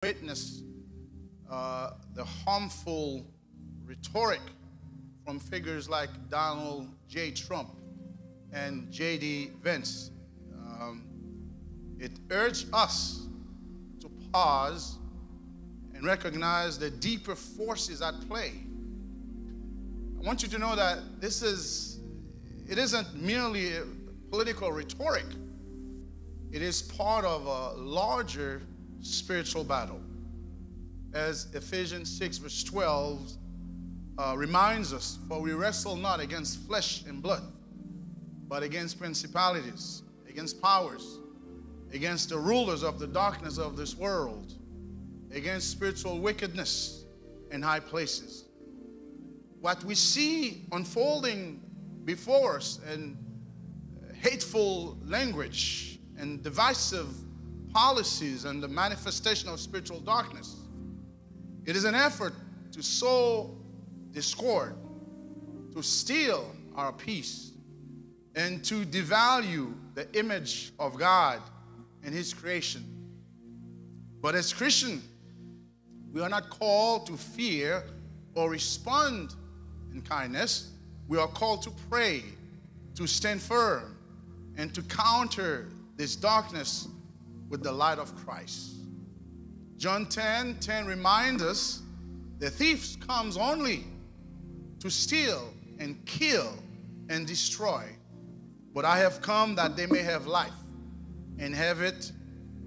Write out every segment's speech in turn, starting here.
witness the harmful rhetoric from figures like Donald J. Trump and J.D. Vance. It urged us to pause and recognize the deeper forces at play. I want you to know that it isn't merely a political rhetoric. It is part of a larger spiritual battle. As Ephesians 6 verse 12 reminds us, for we wrestle not against flesh and blood, but against principalities, against powers, against the rulers of the darkness of this world, against spiritual wickedness in high places. What we see unfolding before us in hateful language and divisive policies and the manifestation of spiritual darkness, it is an effort to sow discord, to steal our peace, and to devalue the image of God and His creation. But as Christians, we are not called to fear or respond in kindness. We are called to pray, to stand firm, and to counter this darkness with the light of Christ. John 10:10 reminds us the thief comes only to steal and kill and destroy. But I have come that they may have life and have it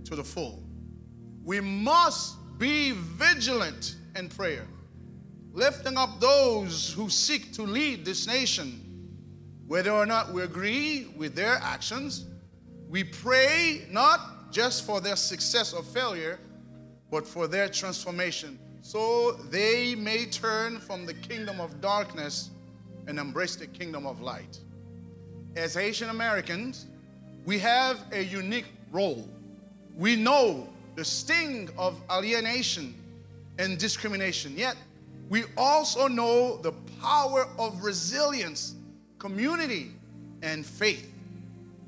to the full. We must be vigilant in prayer, lifting up those who seek to lead this nation. Whether or not we agree with their actions, we pray not just for their success or failure, but for their transformation, so they may turn from the kingdom of darkness and embrace the kingdom of light. As Haitian Americans, we have a unique role. We know the sting of alienation and discrimination, yet we also know the power of resilience, community, and faith.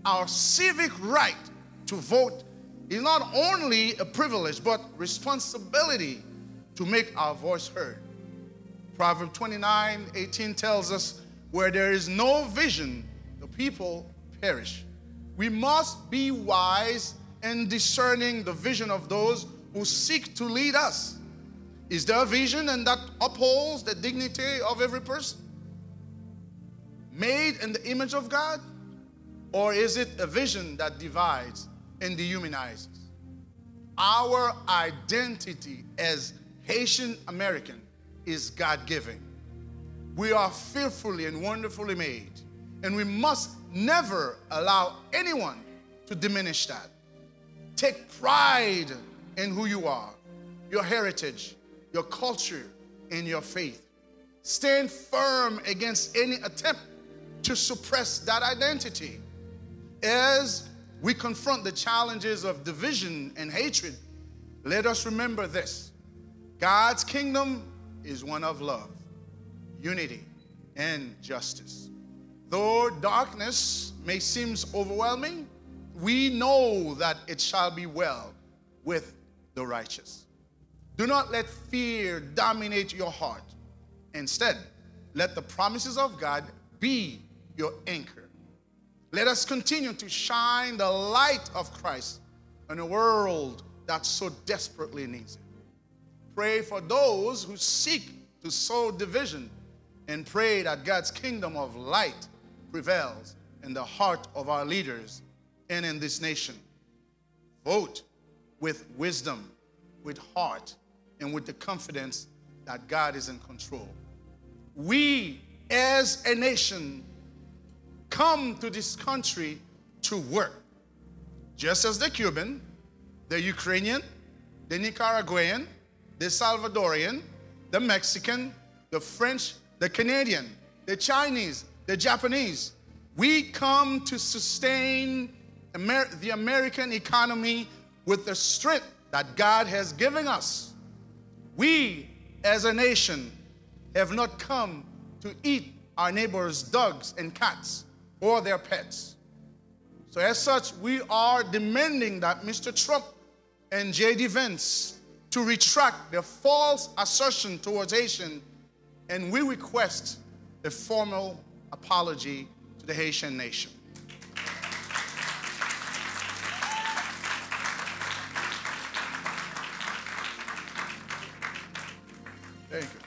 Our civic right to vote is not only a privilege, but responsibility to make our voice heard. Proverbs 29:18 tells us, where there is no vision, the people perish. We must be wise in discerning the vision of those who seek to lead us. Is there a vision and that upholds the dignity of every person made in the image of God? Or is it a vision that divides and dehumanizes? Our identity as Haitian American is God-given. We are fearfully and wonderfully made, and we must never allow anyone to diminish that. Take pride in who you are, your heritage, your culture, and your faith. Stand firm against any attempt to suppress that identity. As we confront the challenges of division and hatred, let us remember this: God's kingdom is one of love, unity, and justice. Though darkness may seem overwhelming, we know that it shall be well with the righteous. Do not let fear dominate your heart. Instead, let the promises of God be your anchor. Let us continue to shine the light of Christ in a world that so desperately needs it. Pray for those who seek to sow division, and pray that God's kingdom of light prevails in the heart of our leaders and in this nation. Vote with wisdom, with heart, and with the confidence that God is in control. We as a nation come to this country to work, just as the Cuban, the Ukrainian, the Nicaraguayan, the Salvadorian, the Mexican, the French, the Canadian, the Chinese, the Japanese. We come to sustain the American economy with the strength that God has given us. We, as a nation, have not come to eat our neighbors' dogs and cats or their pets. So as such, we are demanding that Mr. Trump and J.D. Vance to retract their false assertion towards Haitian, and we request a formal apology to the Haitian nation. Thank you.